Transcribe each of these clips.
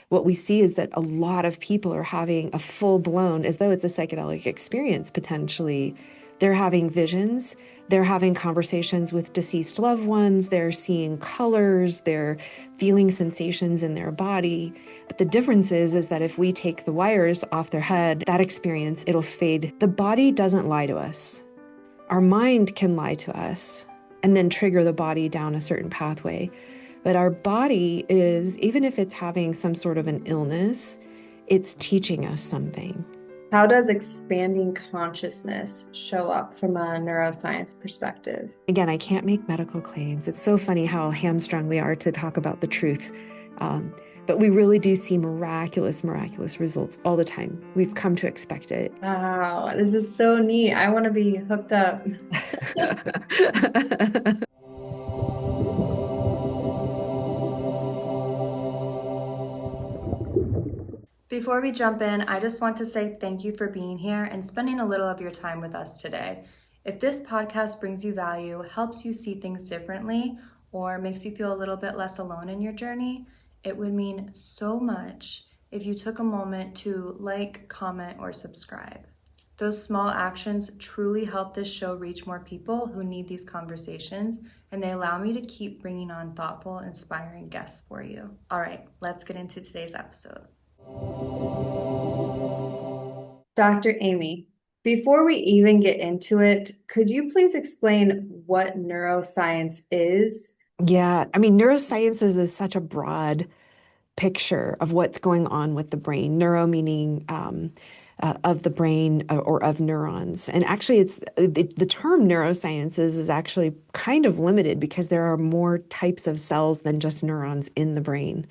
what we see is that a lot of people are having a full blown, as though it's a psychedelic experience potentially. They're having visions, they're having conversations with deceased loved ones, they're seeing colors, they're feeling sensations in their body. But the difference is that if we take the wires off their head, that experience, it'll fade. The body doesn't lie to us. Our mind can lie to us and then trigger the body down a certain pathway. But our body is, even if it's having some sort of an illness, it's teaching us something. How does expanding consciousness show up from a neuroscience perspective? Again, I can't make medical claims. It's so funny how hamstrung we are to talk about the truth. Um, but we really do see miraculous, miraculous results all the time. We've come to expect it. Wow, this is so neat. I want to be hooked up. Before we jump in, I just want to say thank you for being here and spending a little of your time with us today. If this podcast brings you value, helps you see things differently, or makes you feel a little bit less alone in your journey, it would mean so much if you took a moment to like, comment, or subscribe. Those small actions truly help this show reach more people who need these conversations, and they allow me to keep bringing on thoughtful, inspiring guests for you. All right, let's get into today's episode. Dr. Amy, before we even get into it, could you please explain what neuroscience is? Yeah, I mean, neurosciences is such a broad picture of what's going on with the brain. Neuro meaning of the brain or of neurons. And actually, it's the term neurosciences is actually kind of limited because there are more types of cells than just neurons in the brain.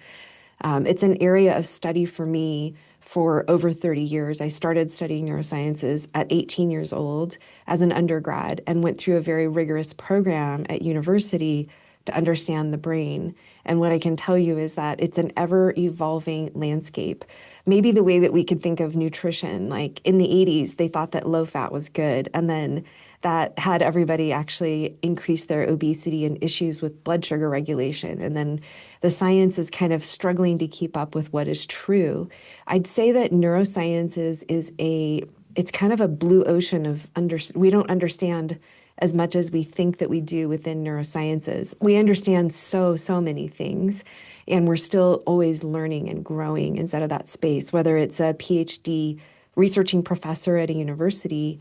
It's an area of study for me for over 30 years. I started studying neurosciences at 18 years old as an undergrad and went through a very rigorous program at university to understand the brain. And what I can tell you is that it's an ever evolving landscape. Maybe the way that we could think of nutrition, like in the 80s, they thought that low fat was good. And then that had everybody actually increase their obesity and issues with blood sugar regulation. And then the science is kind of struggling to keep up with what is true. I'd say that neuroscience it's kind of a blue ocean of we don't understand as much as we think that we do within neurosciences. We understand so many things, and we're still always learning and growing inside of that space, whether it's a PhD researching professor at a university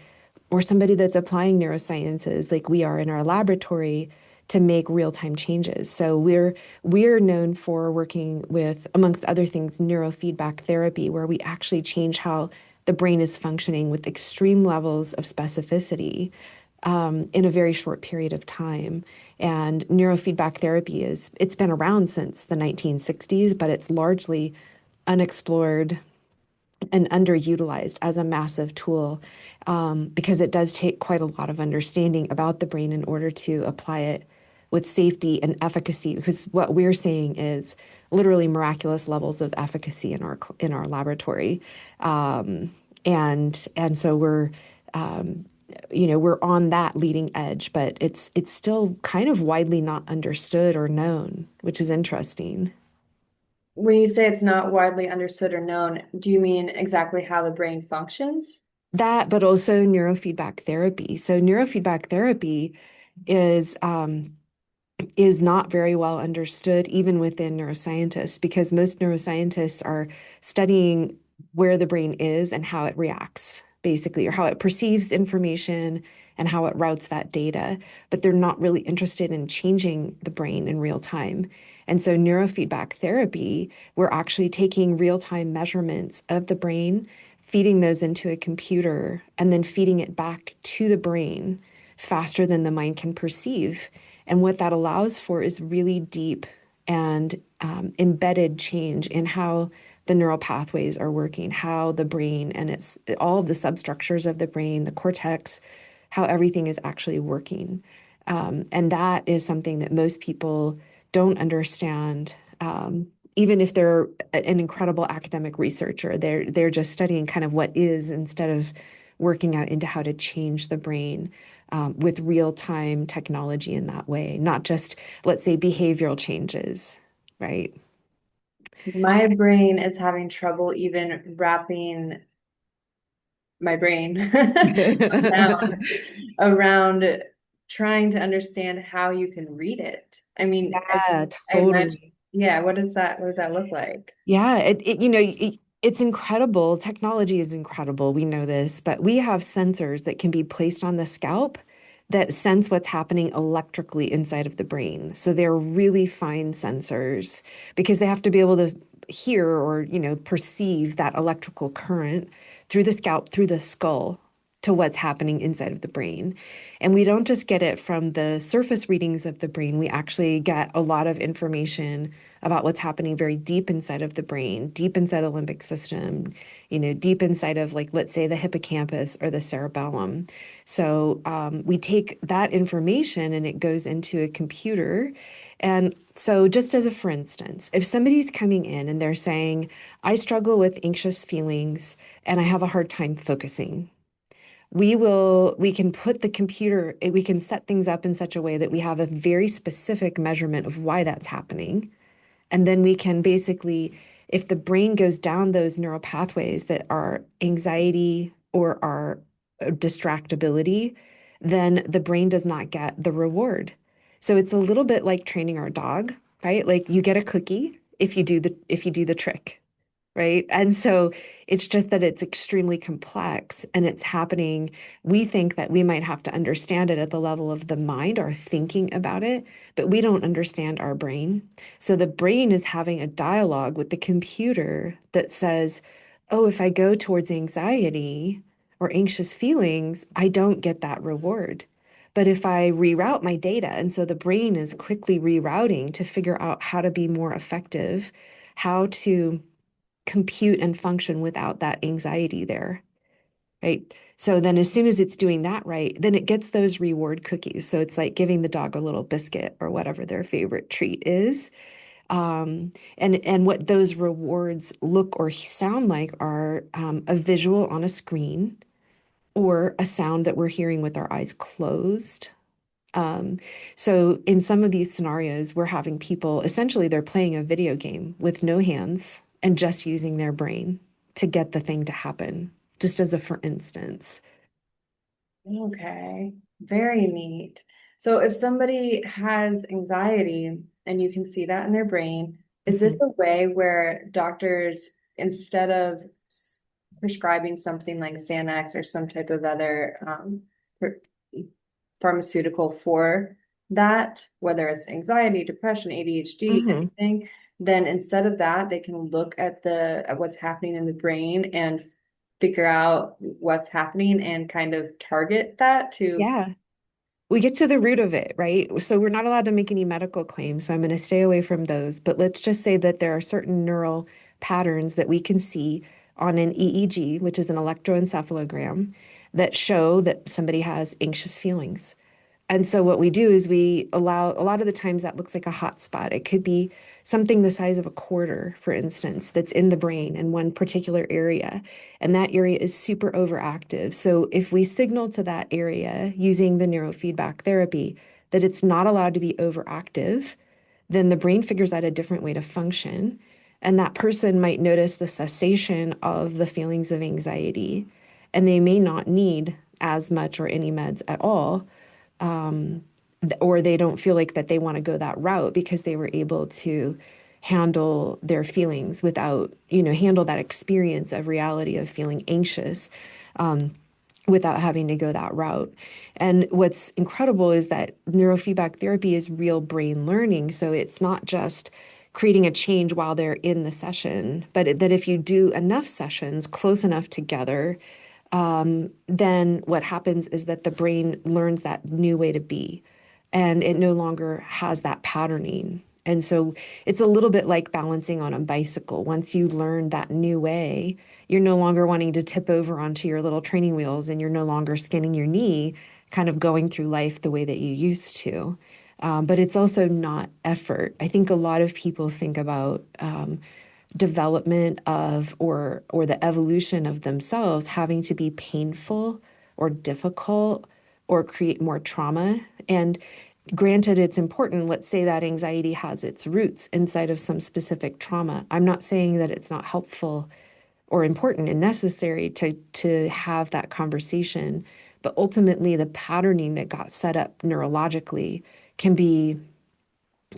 or somebody that's applying neurosciences like we are in our laboratory to make real-time changes. So we're known for working with, amongst other things, neurofeedback therapy, where we actually change how the brain is functioning with extreme levels of specificity in a very short period of time. And neurofeedback therapy it's been around since the 1960s, but it's largely unexplored and underutilized as a massive tool because it does take quite a lot of understanding about the brain in order to apply it with safety and efficacy. Because what we're seeing is literally miraculous levels of efficacy in our laboratory, and so we're on that leading edge, but it's still kind of widely not understood or known, which is interesting. When you say it's not widely understood or known, do you mean exactly how the brain functions? That, but also neurofeedback therapy. So neurofeedback therapy is um, is not very well understood even within neuroscientists because most neuroscientists are studying where the brain is and how it reacts, basically, or how it perceives information and how it routes that data. But they're not really interested in changing the brain in real time. And so, neurofeedback therapy, we're actually taking real time measurements of the brain, feeding those into a computer, and then feeding it back to the brain faster than the mind can perceive. And what that allows for is really deep and embedded change in how the neural pathways are working, how the brain and it's all of the substructures of the brain, the cortex, how everything is actually working. And that is something that most people don't understand. Even if they're an incredible academic researcher, they're just studying kind of what is instead of working out into how to change the brain with real-time technology in that way, not just, let's say, behavioral changes, right? My brain is having trouble even wrapping my brain around around trying to understand how you can read it. I mean, Yeah, I imagine, totally. yeah, what does that look like? Yeah, it's incredible. Technology is incredible. We know this, but we have sensors that can be placed on the scalp that sense what's happening electrically inside of the brain. So they're really fine sensors because they have to be able to hear or, perceive that electrical current through the scalp, through the skull to what's happening inside of the brain. And we don't just get it from the surface readings of the brain. We actually get a lot of information about what's happening very deep inside of the brain, deep inside the limbic system, deep inside of, like, let's say the hippocampus or the cerebellum. So we take that information and it goes into a computer. And so, just as a for instance, if somebody's coming in and they're saying, I struggle with anxious feelings and I have a hard time focusing, we can put the computer, we can set things up in such a way that we have a very specific measurement of why that's happening. And then we can basically, if the brain goes down those neural pathways that are anxiety or are distractibility, then the brain does not get the reward. So it's a little bit like training our dog, right? Like you get a cookie if you do the trick, right? And so it's just that it's extremely complex and it's happening. We think that we might have to understand it at the level of the mind, our thinking about it, but we don't understand our brain. So the brain is having a dialogue with the computer that says, oh, if I go towards anxiety or anxious feelings, I don't get that reward. But if I reroute my data, and so the brain is quickly rerouting to figure out how to be more effective, how to compute and function without that anxiety there, right? So then as soon as it's doing that right, then it gets those reward cookies. So it's like giving the dog a little biscuit or whatever their favorite treat is. And what those rewards look or sound like are a visual on a screen or a sound that we're hearing with our eyes closed. Um, so in some of these scenarios, we're having people essentially they're playing a video game with no hands and just using their brain to get the thing to happen, just as a for instance. Okay, very neat. So if somebody has anxiety and you can see that in their brain, is Mhm. this a way where doctors, instead of prescribing something like Xanax or some type of other pharmaceutical for that, whether it's anxiety, depression, ADHD, Mhm. anything, then instead of that, they can look at the at what's happening in the brain and figure out what's happening and kind of target that to. Yeah. We get to the root of it, right? So we're not allowed to make any medical claims, so I'm going to stay away from those. But let's just say that there are certain neural patterns that we can see on an EEG, which is an electroencephalogram, that show that somebody has anxious feelings. And so what we do is we allow a lot of the times that looks like a hot spot. It could be something the size of a quarter, for instance, that's in the brain in one particular area. And that area is super overactive. So if we signal to that area using the neurofeedback therapy that it's not allowed to be overactive, then the brain figures out a different way to function. And that person might notice the cessation of the feelings of anxiety, and they may not need as much or any meds at all, or they don't feel like that they want to go that route because they were able to handle their feelings without, handle that experience of reality of feeling anxious without having to go that route. And what's incredible is that neurofeedback therapy is real brain learning. So it's not just creating a change while they're in the session, but that if you do enough sessions close enough together, then what happens is that the brain learns that new way to be, and it no longer has that patterning. And so it's a little bit like balancing on a bicycle. Once you learn that new way, you're no longer wanting to tip over onto your little training wheels and you're no longer skinning your knee, kind of going through life the way that you used to. But it's also not effort. I think a lot of people think about development of or the evolution of themselves having to be painful or difficult or create more trauma. And Granted, it's important. Let's say that anxiety has its roots inside of some specific trauma. I'm not saying that it's not helpful or important and necessary to have that conversation, but ultimately the patterning that got set up neurologically can be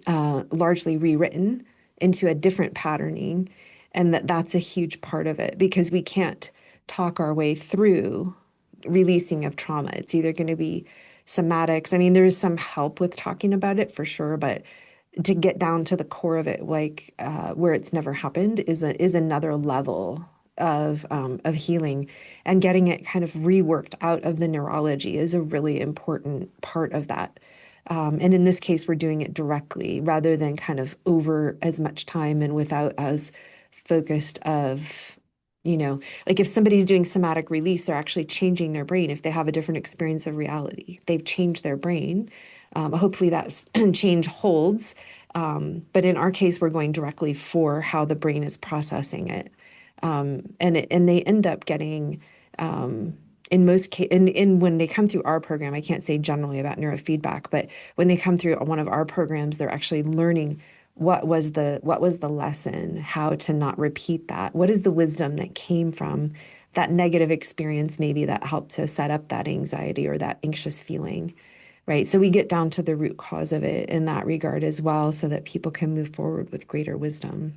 largely rewritten into a different patterning, and that's a huge part of it because we can't talk our way through releasing of trauma. It's either going to be somatics. I mean, there's some help with talking about it for sure, but to get down to the core of it, like where it's never happened, is another level of healing, and getting it kind of reworked out of the neurology is a really important part of that. And in this case, we're doing it directly rather than kind of over as much time and without as focused of, like if somebody's doing somatic release, they're actually changing their brain. If they have a different experience of reality, they've changed their brain. Hopefully that change holds. But in our case, we're going directly for how the brain is processing it. And they end up getting, in most case, in when they come through our program, I can't say generally about neurofeedback, but when they come through one of our programs, they're actually learning what was the lesson, how to not repeat that. What is the wisdom that came from that negative experience, maybe that helped to set up that anxiety or that anxious feeling, right? So we get down to the root cause of it in that regard as well, so that people can move forward with greater wisdom.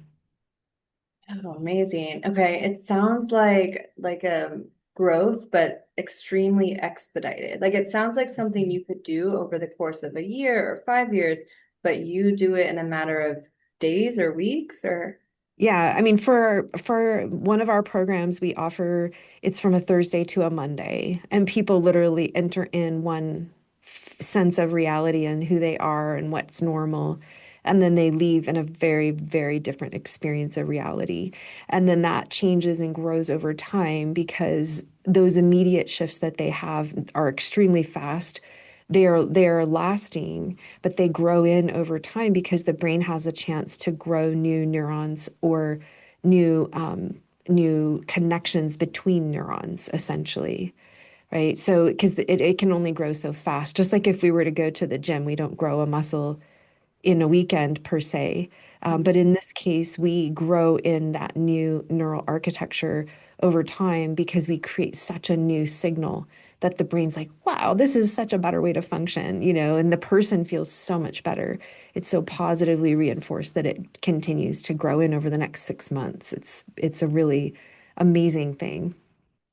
Oh, amazing. Okay, it sounds like a growth, but extremely expedited. Like it sounds like something you could do over the course of a year or 5 years, but you do it in a matter of days or weeks or Yeah, I mean, for one of our programs, we offer it's from a Thursday to a Monday, and people literally enter in one sense of reality and who they are and what's normal, and then they leave in a very, very different experience of reality. And then that changes and grows over time because those immediate shifts that they have are extremely fast. They are lasting, but they grow in over time because the brain has a chance to grow new neurons or new connections between neurons, essentially, right? So because it can only grow so fast. Just like if we were to go to the gym, we don't grow a muscle in a weekend per se. But in this case, we grow in that new neural architecture over time because we create such a new signal that the brain's like, wow, this is such a better way to function, and the person feels so much better. It's so positively reinforced that it continues to grow in over the next 6 months. It's a really amazing thing.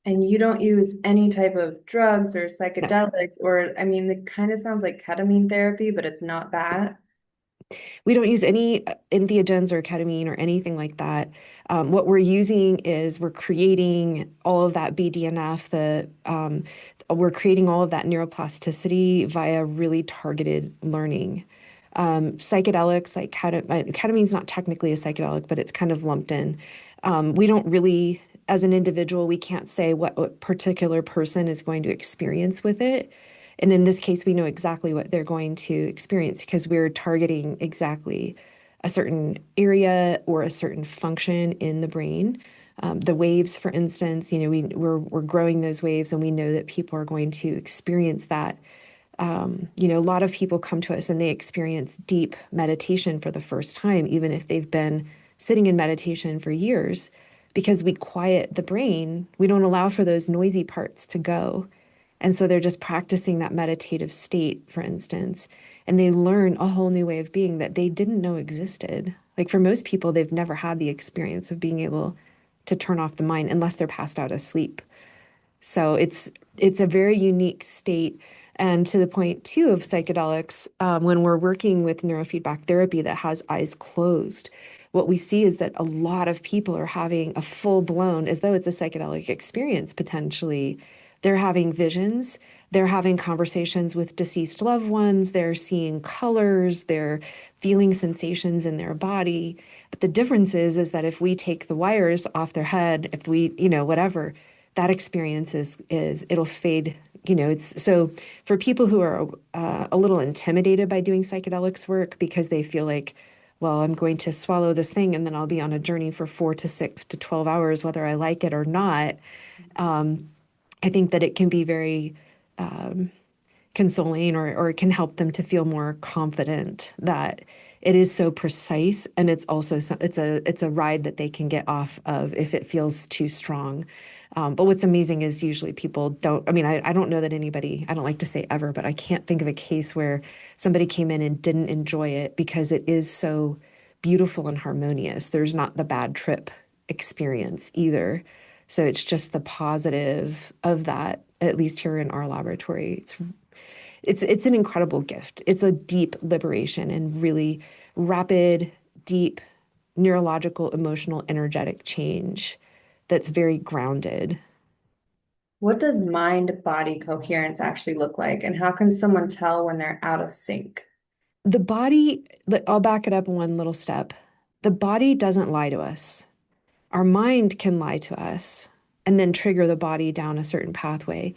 and you don't use any type of drugs or No. psychedelics, or I mean, it kind of sounds like ketamine therapy, but it's not that. We don't use any entheogens or ketamine or anything like that. What we're using is we're creating all of that BDNF, we're creating all of that neuroplasticity via really targeted learning. Psychedelics like ketamine's not technically a psychedelic, but it's kind of lumped in. We don't really, as an individual, we can't say what particular person is going to experience with it. And in this case, we know exactly what they're going to experience because we're targeting exactly a certain area or a certain function in the brain. The waves, for instance, we're growing those waves, and we know that people are going to experience that. A lot of people come to us and they experience deep meditation for the first time, even if they've been sitting in meditation for years, because we quiet the brain. We don't allow for those noisy parts to go. And so they're just practicing that meditative state, for instance, and they learn a whole new way of being that they didn't know existed. Like for most people, they've never had the experience of being able to turn off the mind unless they're passed out asleep. So it's a very unique state. And to the point too of psychedelics, when we're working with neurofeedback therapy that has eyes closed, what we see is that a lot of people are having a full blown, as though it's a psychedelic experience potentially. They're having visions, they're having conversations with deceased loved ones, they're seeing colors, they're feeling sensations in their body. But the difference is that if we take the wires off their head, if we, whatever, that experience is it'll fade. It's so for people who are a little intimidated by doing psychedelics work because they feel like, well, I'm going to swallow this thing and then I'll be on a journey for 4 to 6 to 12 hours, whether I like it or not. I think that it can be very consoling, or it can help them to feel more confident that it is so precise, and it's also it's a ride that they can get off of if it feels too strong. But what's amazing is usually people don't, I mean, I don't know that anybody, I don't like to say ever, but I can't think of a case where somebody came in and didn't enjoy it because it is so beautiful and harmonious. There's not the bad trip experience either. So it's just the positive of that, at least here in our laboratory. It's an incredible gift. It's a deep liberation and really rapid, deep neurological, emotional, energetic change that's very grounded. What does mind-body coherence actually look like, and how can someone tell when they're out of sync? The body, I'll back it up one little step. The body doesn't lie to us. Our mind can lie to us and then trigger the body down a certain pathway.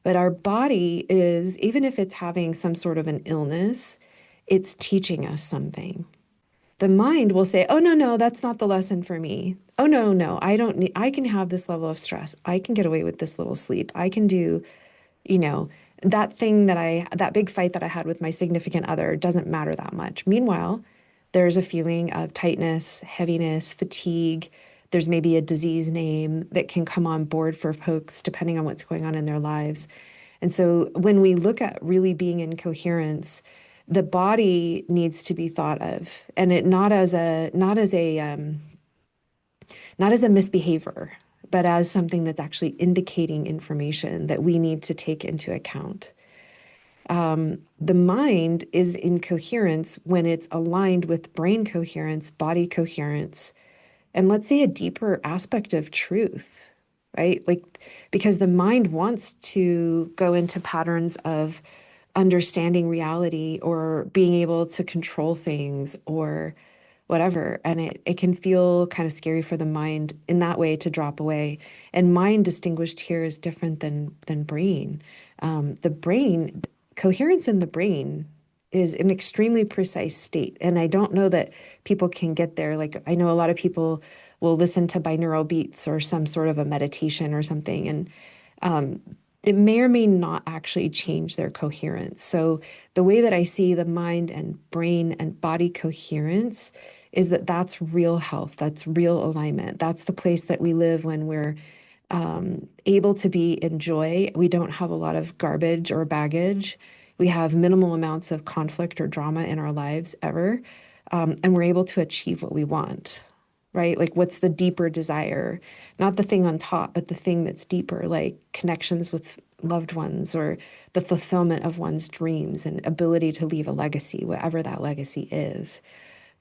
But our body is, even if it's having some sort of an illness, it's teaching us something. The mind will say, oh, no, no, that's not the lesson for me. Oh, no, no, I don't need, I can have this level of stress. I can get away with this little sleep. I can do, you know, that thing that big fight that I had with my significant other doesn't matter that much. Meanwhile, there's a feeling of tightness, heaviness, fatigue. There's maybe a disease name that can come on board for folks depending on what's going on in their lives. And so when we look at really being in coherence, the body needs to be thought of, and it not as a misbehavior, but as something that's actually indicating information that we need to take into account. The mind is in coherence when it's aligned with brain coherence, body coherence, and let's say a deeper aspect of truth, right? Like, because the mind wants to go into patterns of understanding reality or being able to control things or whatever. And it can feel kind of scary for the mind in that way to drop away. And mind distinguished here is different than brain. The brain, coherence in the brain is an extremely precise state. And I don't know that people can get there. Like I know a lot of people will listen to binaural beats or some sort of a meditation or something. And it may or may not actually change their coherence. So the way that I see the mind and brain and body coherence is that that's real health, that's real alignment. That's the place that we live when we're able to be in joy. We don't have a lot of garbage or baggage. We have minimal amounts of conflict or drama in our lives ever. And we're able to achieve what we want, right? Like, what's the deeper desire? Not the thing on top, but the thing that's deeper, like connections with loved ones or the fulfillment of one's dreams and ability to leave a legacy, whatever that legacy is.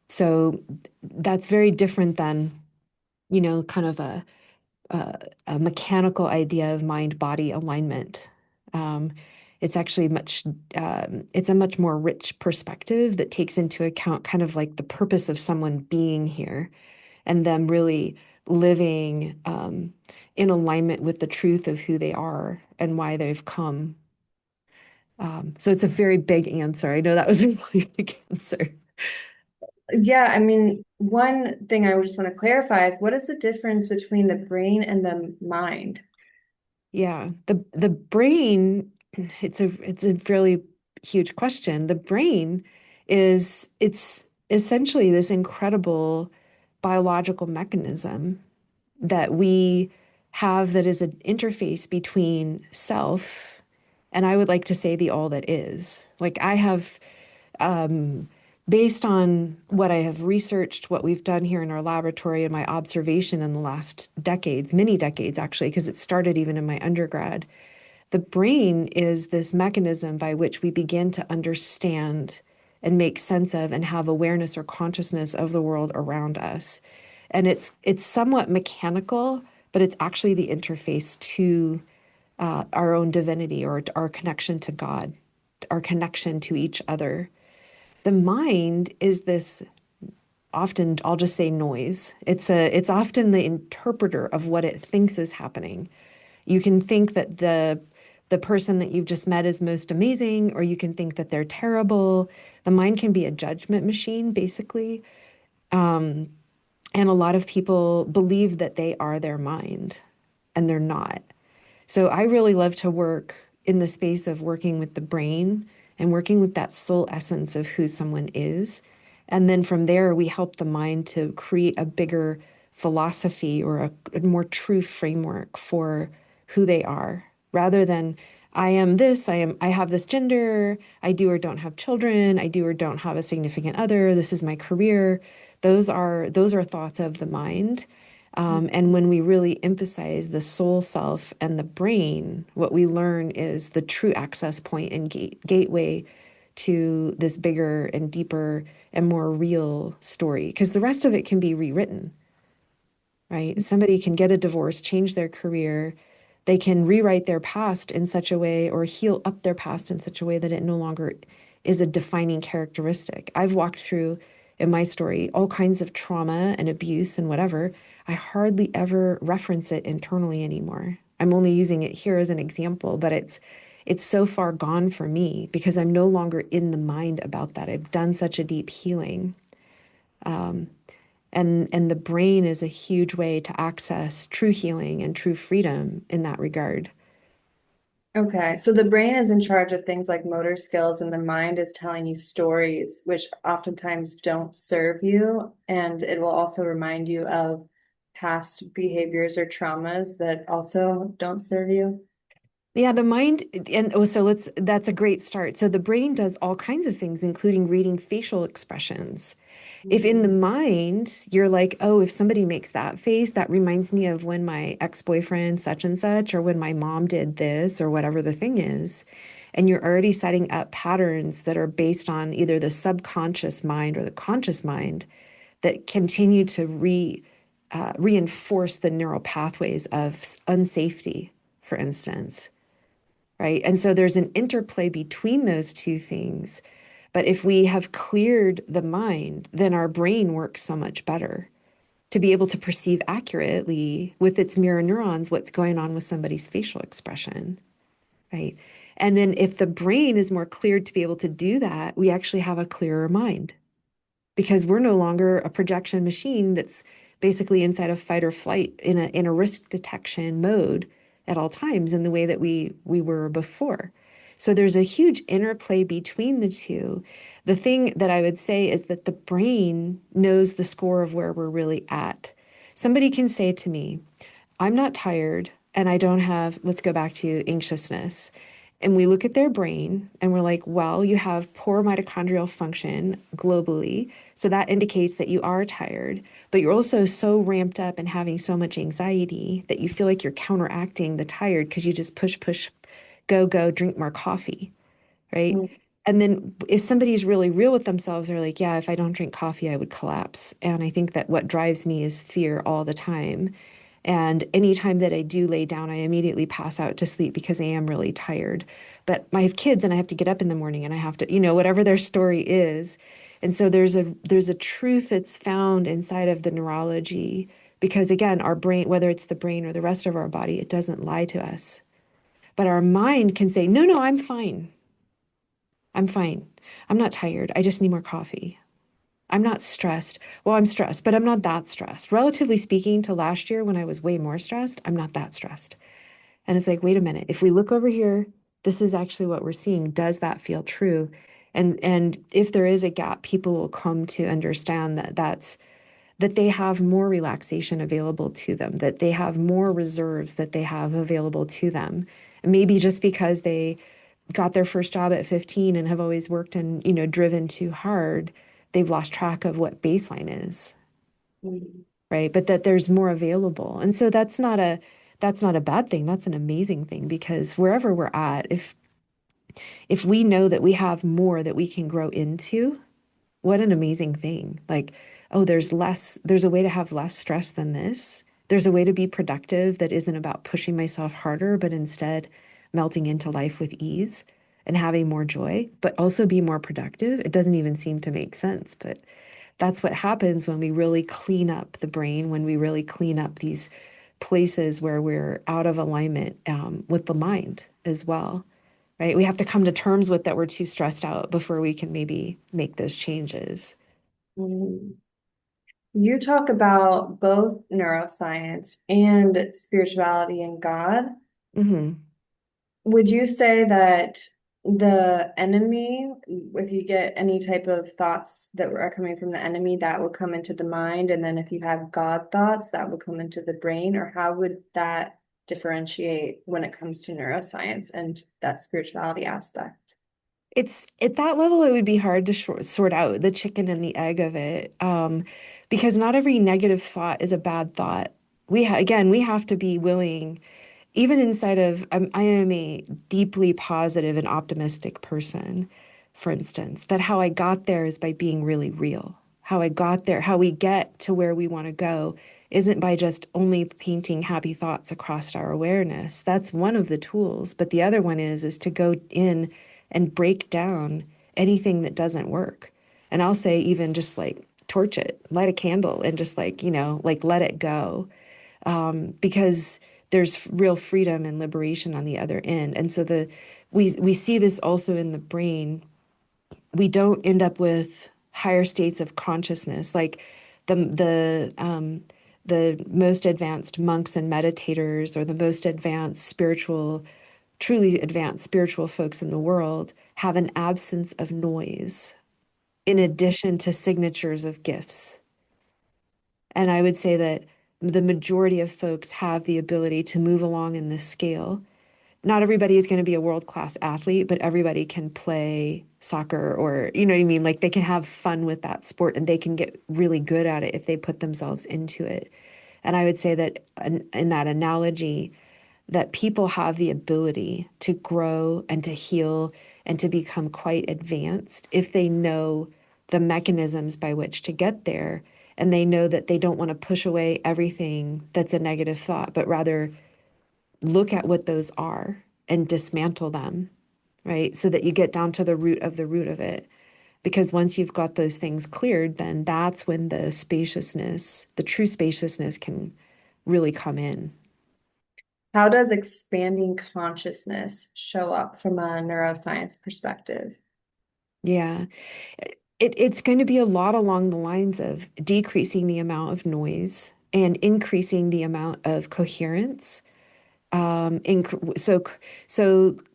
So that's very different than, kind of a mechanical idea of mind-body alignment. Um, it's actually it's a much more rich perspective that takes into account kind of like the purpose of someone being here and them really living in alignment with the truth of who they are and why they've come. So it's a very big answer. I know that was a really big answer. Yeah, I mean, one thing I would just want to clarify is what is the difference between the brain and the mind? Yeah, the brain, it's a fairly huge question. The brain it's essentially this incredible biological mechanism that we have that is an interface between self and I would like to say the all that is. Like I have based on what I have researched, what we've done here in our laboratory and my observation in the last decades, many decades actually, because it started even in my undergrad, the brain is this mechanism by which we begin to understand and make sense of and have awareness or consciousness of the world around us. And it's somewhat mechanical, but it's actually the interface to our own divinity or our connection to God, our connection to each other. The mind is this often, I'll just say noise. It's often the interpreter of what it thinks is happening. You can think that the person that you've just met is most amazing, or you can think that they're terrible. The mind can be a judgment machine, basically. And a lot of people believe that they are their mind, and they're not. So I really love to work in the space of working with the brain and working with that soul essence of who someone is. And then from there, we help the mind to create a bigger philosophy or a more true framework for who they are, rather than I am this, I have this gender, I do or don't have children, I do or don't have a significant other, this is my career. Those are thoughts of the mind. And when we really emphasize the soul self and the brain, what we learn is the true access point and gateway to this bigger and deeper and more real story. Because the rest of it can be rewritten, right? Somebody can get a divorce, change their career, they can rewrite their past in such a way or heal up their past in such a way that it no longer is a defining characteristic. I've walked through in my story all kinds of trauma and abuse and whatever. I hardly ever reference it internally anymore. I'm only using it here as an example, but it's so far gone for me because I'm no longer in the mind about that. I've done such a deep healing. And the brain is a huge way to access true healing and true freedom in that regard. Okay, so the brain is in charge of things like motor skills, and the mind is telling you stories, which oftentimes don't serve you. And it will also remind you of past behaviors or traumas that also don't serve you. Yeah, the mind, and oh, so that's a great start. So the brain does all kinds of things, including reading facial expressions. If in the Mhm. mind, you're like, oh, if somebody makes that face, that reminds me of when my ex-boyfriend such and such, or when my mom did this, or whatever the thing is, and you're already setting up patterns that are based on either the subconscious mind or the conscious mind that continue to reinforce the neural pathways of unsafety, for instance, right? And so there's an interplay between those two things. But if we have cleared the mind, then our brain works so much better to be able to perceive accurately with its mirror neurons what's going on with somebody's facial expression, right? And then if the brain is more cleared to be able to do that, we actually have a clearer mind because we're no longer a projection machine that's basically inside of fight or flight in a risk detection mode at all times in the way that we were before. So there's a huge interplay between the two. The thing that I would say is that the brain knows the score of where we're really at. Somebody can say to me, I'm not tired and I don't have, let's go back to anxiousness. And we look at their brain and we're like, well, you have poor mitochondrial function globally. So that indicates that you are tired, but you're also so ramped up and having so much anxiety that you feel like you're counteracting the tired because you just push, push, go, go, drink more coffee, right? Mm. And then if somebody's really real with themselves, they're like, yeah, if I don't drink coffee, I would collapse. And I think that what drives me is fear all the time. And anytime that I do lay down, I immediately pass out to sleep because I am really tired. But I have kids and I have to get up in the morning and I have to, whatever their story is. And so there's a truth that's found inside of the neurology because again, our brain, whether it's the brain or the rest of our body, it doesn't lie to us. But our mind can say, no, no, I'm fine. I'm fine. I'm not tired. I just need more coffee. I'm not stressed. Well, I'm stressed, but I'm not that stressed. Relatively speaking to last year when I was way more stressed, I'm not that stressed. And it's like, wait a minute. If we look over here, this is actually what we're seeing. Does that feel true? And if there is a gap, people will come to understand that they have more relaxation available to them, that they have more reserves that they have available to them. And maybe just because they got their first job at 15 and have always worked and, driven too hard, they've lost track of what baseline is, Mm. right? But that there's more available. And so that's not a bad thing. That's an amazing thing because wherever we're at, if we know that we have more that we can grow into, what an amazing thing. Like, oh, there's a way to have less stress than this. There's a way to be productive that isn't about pushing myself harder, but instead melting into life with ease and having more joy, but also be more productive. It doesn't even seem to make sense, but that's what happens when we really clean up the brain, when we really clean up these places where we're out of alignment with the mind as well, right? We have to come to terms with that we're too stressed out before we can maybe make those changes. Mm. You talk about both neuroscience and spirituality and God. Hmm. Would you say that the enemy, if you get any type of thoughts that are coming from the enemy, that will come into the mind, and then if you have God thoughts, that will come into the brain, or how would that differentiate when it comes to neuroscience and that spirituality aspect? It's at that level, it would be hard to sort out the chicken and the egg of it, because not every negative thought is a bad thought. Again, we have to be willing, even inside of, I am a deeply positive and optimistic person, for instance, but how I got there is by being really real. How I got there, how we get to where we want to go isn't by just only painting happy thoughts across our awareness. That's one of the tools, but the other one is to go in and break down anything that doesn't work. And I'll say even just like torch it, light a candle and just like, like let it go. Because there's real freedom and liberation on the other end. And so we see this also in the brain. We don't end up with higher states of consciousness like the most advanced monks and meditators or the most advanced spiritual, truly advanced spiritual folks in the world have an absence of noise in addition to signatures of gifts. And I would say that the majority of folks have the ability to move along in this scale. Not everybody is going to be a world-class athlete, but everybody can play soccer or, you know what I mean? Like they can have fun with that sport and they can get really good at it if they put themselves into it. And I would say that in that analogy, that people have the ability to grow and to heal and to become quite advanced if they know the mechanisms by which to get there. And they know that they don't want to push away everything that's a negative thought, but rather look at what those are and dismantle them, right? So that you get down to the root of it. Because once you've got those things cleared, then that's when the spaciousness, the true spaciousness can really come in. How does expanding consciousness show up from a neuroscience perspective? Yeah. It's going to be a lot along the lines of decreasing the amount of noise and increasing the amount of coherence. So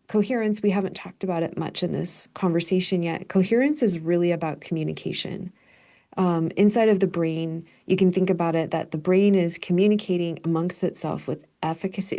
coherence, we haven't talked about it much in this conversation yet. Coherence is really about communication. Inside of the brain, you can think about it that the brain is communicating amongst itself with efficacy.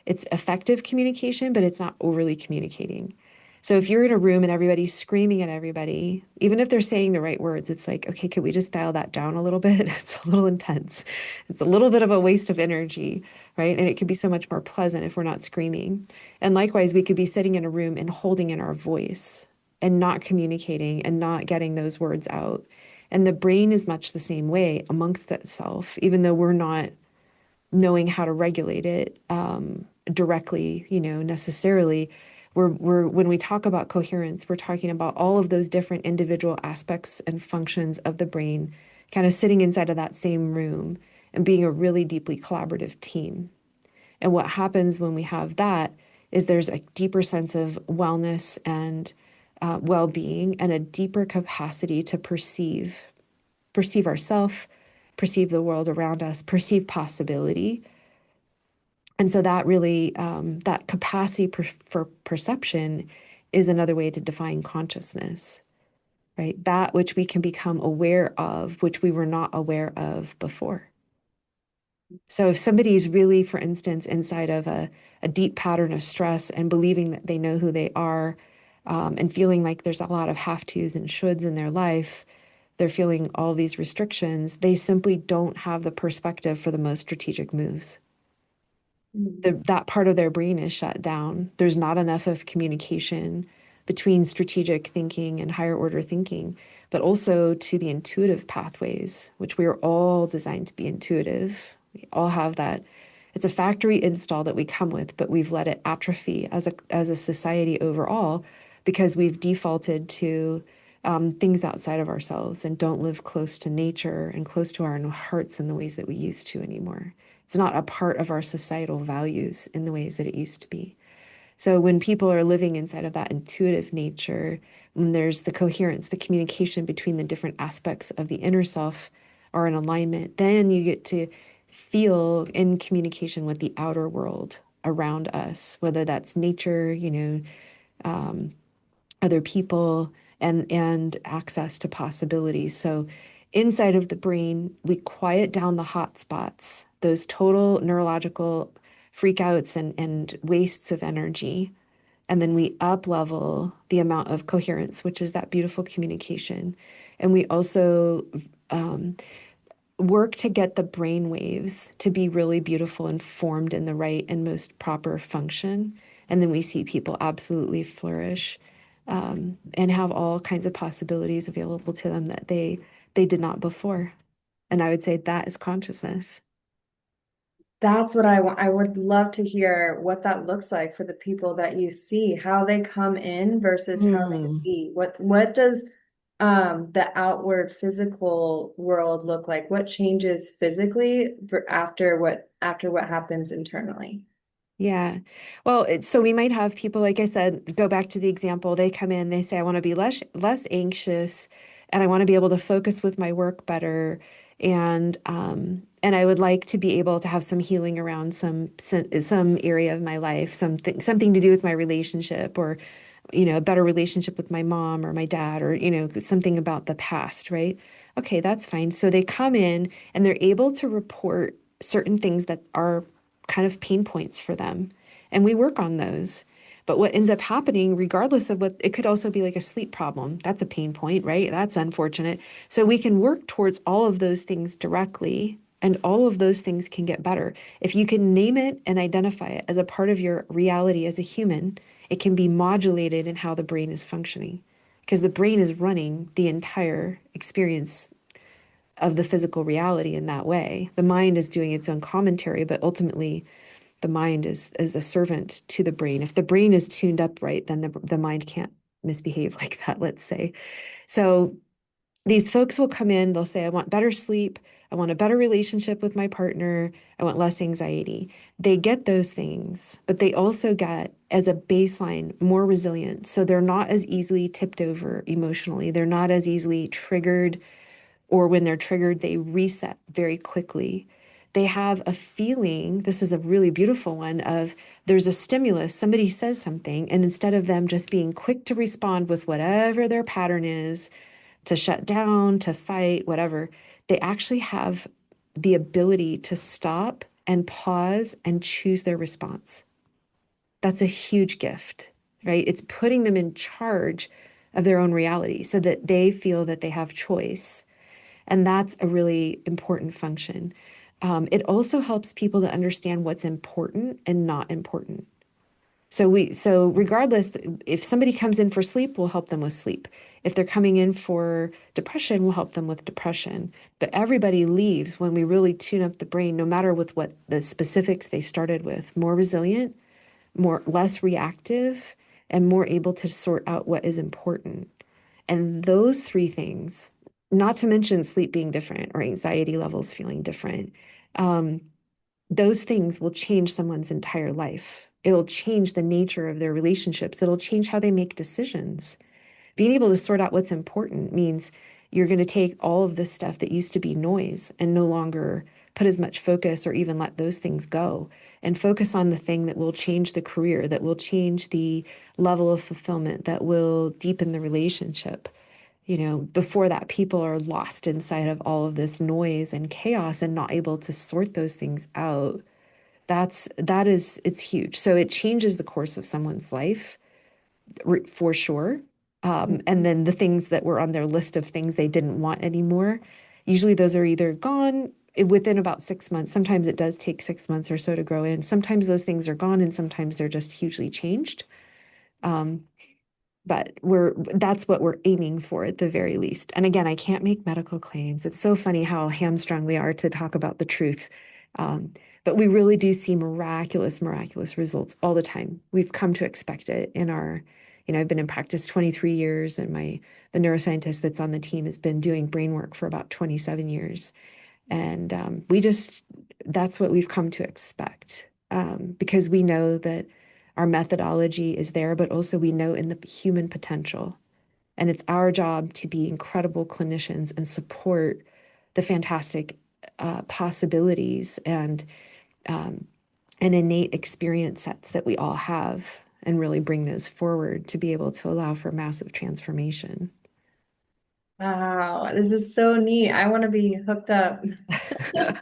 It's effective communication, but it's not overly communicating. So if you're in a room and everybody's screaming at everybody, even if they're saying the right words, it's like, okay, could we just dial that down a little bit? It's a little intense. It's a little bit of a waste of energy, right? And it could be so much more pleasant if we're not screaming. And likewise, we could be sitting in a room and holding in our voice and not communicating and not getting those words out. And the brain is much the same way amongst itself, even though we're not knowing how to regulate it directly, necessarily. When we talk about coherence, we're talking about all of those different individual aspects and functions of the brain kind of sitting inside of that same room and being a really deeply collaborative team. And what happens when we have that is there's a deeper sense of wellness and well-being and a deeper capacity to perceive ourselves, perceive the world around us, perceive possibility. And so that really, that capacity for perception is another way to define consciousness, right? That which we can become aware of, which we were not aware of before. So if somebody's really, for instance, inside of a deep pattern of stress and believing that they know who they are, and feeling like there's a lot of have tos and shoulds in their life, they're feeling all these restrictions, they simply don't have the perspective for the most strategic moves. That part of their brain is shut down. There's not enough of communication between strategic thinking and higher order thinking, but also to the intuitive pathways, which we are all designed to be intuitive. We all have that. It's a factory install that we come with, but we've let it atrophy as a society overall because we've defaulted to things outside of ourselves and don't live close to nature and close to our own hearts in the ways that we used to anymore. It's not a part of our societal values in the ways that it used to be. So when people are living inside of that intuitive nature, when there's the coherence, the communication between the different aspects of the inner self are in alignment, then you get to feel in communication with the outer world. around us, whether that's nature, other people, and access to possibilities. So inside of the brain, we quiet down the hot spots, those total neurological freakouts and wastes of energy. And then we up level the amount of coherence, which is that beautiful communication. And we also um, work to get the brain waves to be really beautiful and formed in the right and most proper function. And then we see people absolutely flourish, and have all kinds of possibilities available to them that they did not before. And I would say that is consciousness. That's what I want. I would love to hear what that looks like for the people that you see, how they come in versus how they Mm. leave. What does the outward physical world look like? What changes physically after what happens internally? Yeah. Well, so we might have people, like I said, go back to the example. They come in, they say, I want to be less anxious and I want to be able to focus with my work better. And I would like to be able to have some healing around some area of my life, something to do with my relationship, or a better relationship with my mom or my dad, or something about the past, right? Okay, that's fine. So they come in and they're able to report certain things that are kind of pain points for them. And we work on those. But what ends up happening, regardless of what, it could also be like a sleep problem. That's a pain point, right? That's unfortunate. So we can work towards all of those things directly, and all of those things can get better. If you can name it and identify it as a part of your reality as a human, it can be modulated in how the brain is functioning. Because the brain is running the entire experience of the physical reality in that way. The mind is doing its own commentary, but ultimately the mind is a servant to the brain. If the brain is tuned up right, then the mind can't misbehave like that, let's say. So these folks will come in, they'll say, I want better sleep, I want a better relationship with my partner, I want less anxiety. They get those things, but they also get, as a baseline, more resilient. So they're not as easily tipped over emotionally. They're not as easily triggered, or when they're triggered, they reset very quickly. They have a feeling, this is a really beautiful one, of there's a stimulus, somebody says something, and instead of them just being quick to respond with whatever their pattern is, to shut down, to fight, whatever, they actually have the ability to stop and pause and choose their response. That's a huge gift, right? It's putting them in charge of their own reality so that they feel that they have choice. And that's a really important function. It also helps people to understand what's important and not important. So regardless, if somebody comes in for sleep, we'll help them with sleep. If they're coming in for depression, we'll help them with depression. But everybody leaves when we really tune up the brain, no matter with what the specifics they started with, more resilient, less reactive, and more able to sort out what is important. And those three things, not to mention sleep being different or anxiety levels feeling different, um, those things will change someone's entire life. It'll change the nature of their relationships. It'll change how they make decisions. Being able to sort out what's important means you're going to take all of this stuff that used to be noise and no longer put as much focus or even let those things go, and focus on the thing that will change the career, that will change the level of fulfillment, that will deepen the relationship. Before that, people are lost inside of all of this noise and chaos and not able to sort those things out. It's huge. So it changes the course of someone's life, for sure. And then the things that were on their list of things they didn't want anymore, usually those are either gone within about 6 months. Sometimes it does take 6 months or so to grow in. Sometimes those things are gone, and sometimes they're just hugely changed. Um, but that's what we're aiming for at the very least. And again, I can't make medical claims. It's so funny how hamstrung we are to talk about the truth. Um, but we really do see miraculous results all the time. We've come to expect it in our, I've been in practice 23 years, and the neuroscientist that's on the team has been doing brain work for about 27 years. And that's what we've come to expect, because we know that our methodology is there, but also we know in the human potential. And it's our job to be incredible clinicians and support the fantastic possibilities, and innate experience sets that we all have and really bring those forward to be able to allow for massive transformation. Wow, this is so neat. I want to be hooked up. Have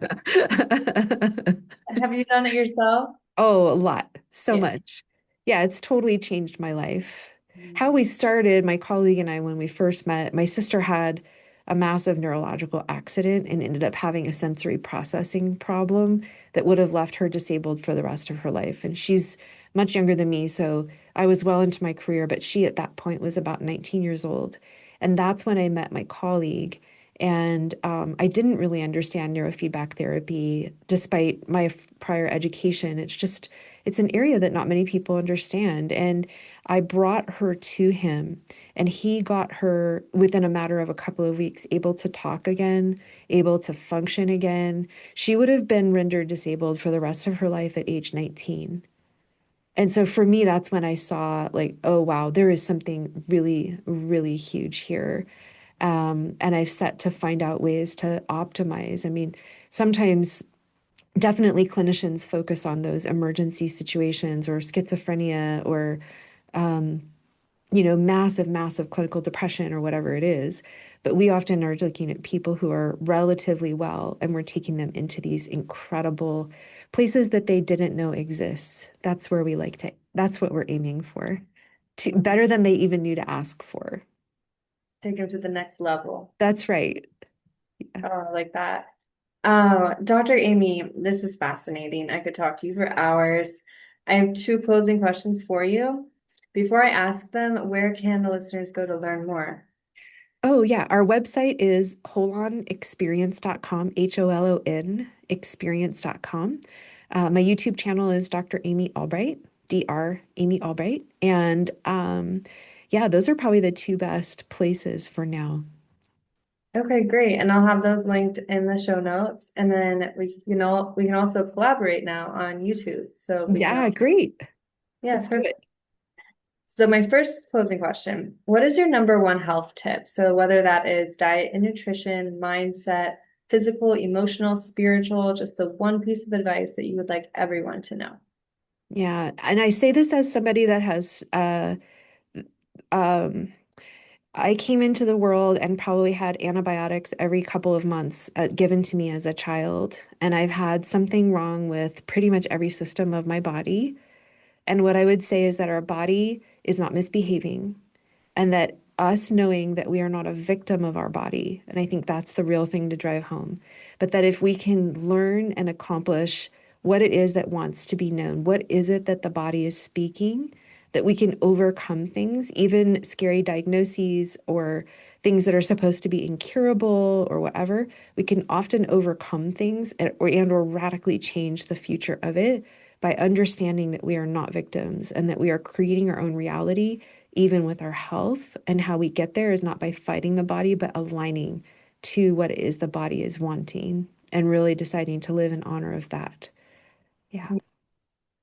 you done it yourself? Oh, a lot. So Yeah. much. Yeah, it's totally changed my life. How we started, my colleague and I, when we first met, my sister had a massive neurological accident and ended up having a sensory processing problem that would have left her disabled for the rest of her life. And she's much younger than me, so I was well into my career, but she at that point was about 19 years old. And that's when I met my colleague. And I didn't really understand neurofeedback therapy despite my prior education. It's an area that not many people understand. And I brought her to him, and he got her within a matter of a couple of weeks able to talk again, able to function again. She would have been rendered disabled for the rest of her life at age 19. And so for me, that's when I saw, like, oh, wow, there is something really, really huge here. And I've set to find out ways to optimize. I mean, sometimes definitely clinicians focus on those emergency situations or schizophrenia or, massive, massive clinical depression or whatever it is. But we often are looking at people who are relatively well, and we're taking them into these incredible places that they didn't know exist. That's what we're aiming for, better than they even knew to ask for. Take them to the next level. That's right. Oh, I like that. Oh, Dr. Amy, this is fascinating. I could talk to you for hours. I have two closing questions for you. Before I ask them, where can the listeners go to learn more? Oh, yeah. Our website is holonexperience.com, HOLON experience.com. My YouTube channel is Dr. Amy Albright, Dr. Amy Albright. And yeah, those are probably the two best places for now. Okay, great. And I'll have those linked in the show notes. And then we can also collaborate now on YouTube. So we can Yeah, all, great. yeah, Let's do perfect. it. So my first closing question, what is your number one health tip? So whether that is diet and nutrition, mindset, physical, emotional, spiritual, just the one piece of advice that you would like everyone to know. Yeah. And I say this as somebody that has um I came into the world and probably had antibiotics every couple of months given to me as a child. And I've had something wrong with pretty much every system of my body. And what I would say is that our body is not misbehaving, and that us knowing that we are not a victim of our body. And I think that's the real thing to drive home. But that if we can learn and accomplish what it is that wants to be known, what is it that the body is speaking, that we can overcome things, even scary diagnoses or things that are supposed to be incurable or whatever, we can often overcome things or radically change the future of it by understanding that we are not victims and that we are creating our own reality, even with our health. And how we get there is not by fighting the body, but aligning to what it is the body is wanting and really deciding to live in honor of that. Yeah.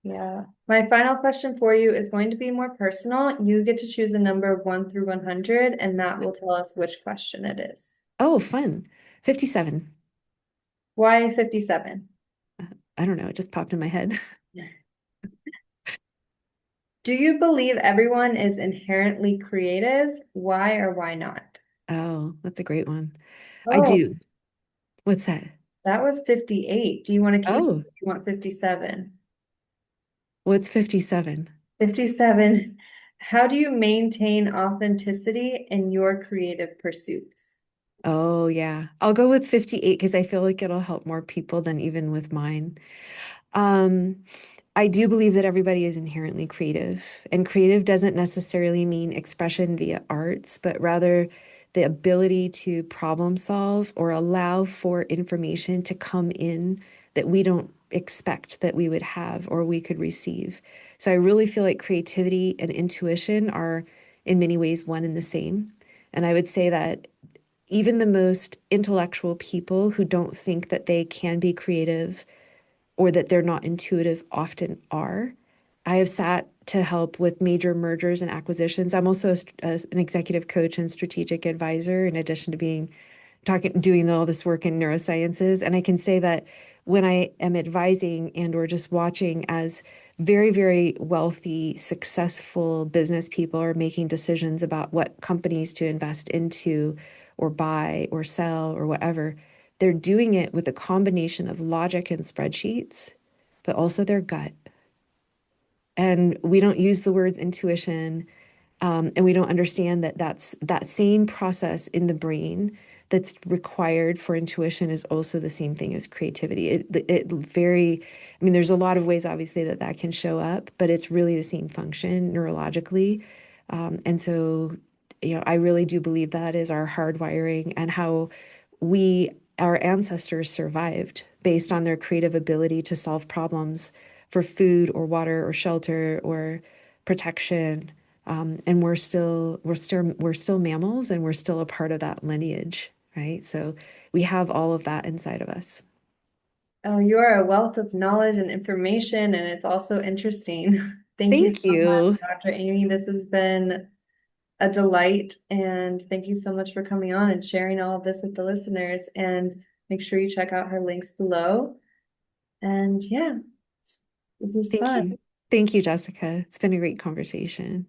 Yeah. My final question for you is going to be more personal. You get to choose a number 1 through 100, and Matt will tell us which question it is. Oh, fun. 57. Why 57? I don't know. It just popped in my head. Do you believe everyone is inherently creative? Why or why not? Oh, that's a great one. I Oh, do. What's that? that was 58. Do you want to keep it? Oh, Do you want 57? what's 57? 57. How do you maintain authenticity in your creative pursuits? Oh, yeah. I'll go with 58 because I feel like it'll help more people than even with mine. Um, I do believe that everybody is inherently creative, and creative doesn't necessarily mean expression via arts, but rather the ability to problem solve or allow for information to come in that we don't expect that we would have or we could receive. So I really feel like creativity and intuition are in many ways one and the same. And I would say that even the most intellectual people who don't think that they can be creative or that they're not intuitive often are. I have sat to help with major mergers and acquisitions. I'm also an executive coach and strategic advisor, in addition to being doing all this work in neurosciences. And I can say that when I am advising and or just watching as very, very wealthy, successful business people are making decisions about what companies to invest into or buy or sell or whatever, they're doing it with a combination of logic and spreadsheets, but also their gut. And we don't use the words intuition, and we don't understand that that's that same process in the brain that's required for intuition is also the same thing as creativity. I mean, there's a lot of ways, obviously, that that can show up, but it's really the same function neurologically. And so, I really do believe that is our hardwiring and how our ancestors survived based on their creative ability to solve problems for food or water or shelter or protection. And we're still mammals and we're still a part of that lineage, right? So we have all of that inside of us. Oh, you are a wealth of knowledge and information, and it's also interesting. Thank you so Thank much, you. Dr. Amy. This has been a delight, and thank you so much for coming on and sharing all of this with the listeners. And make sure you check out her links below. And yeah, this is Thank fun. you. Thank you, Jessica. It's been a great conversation.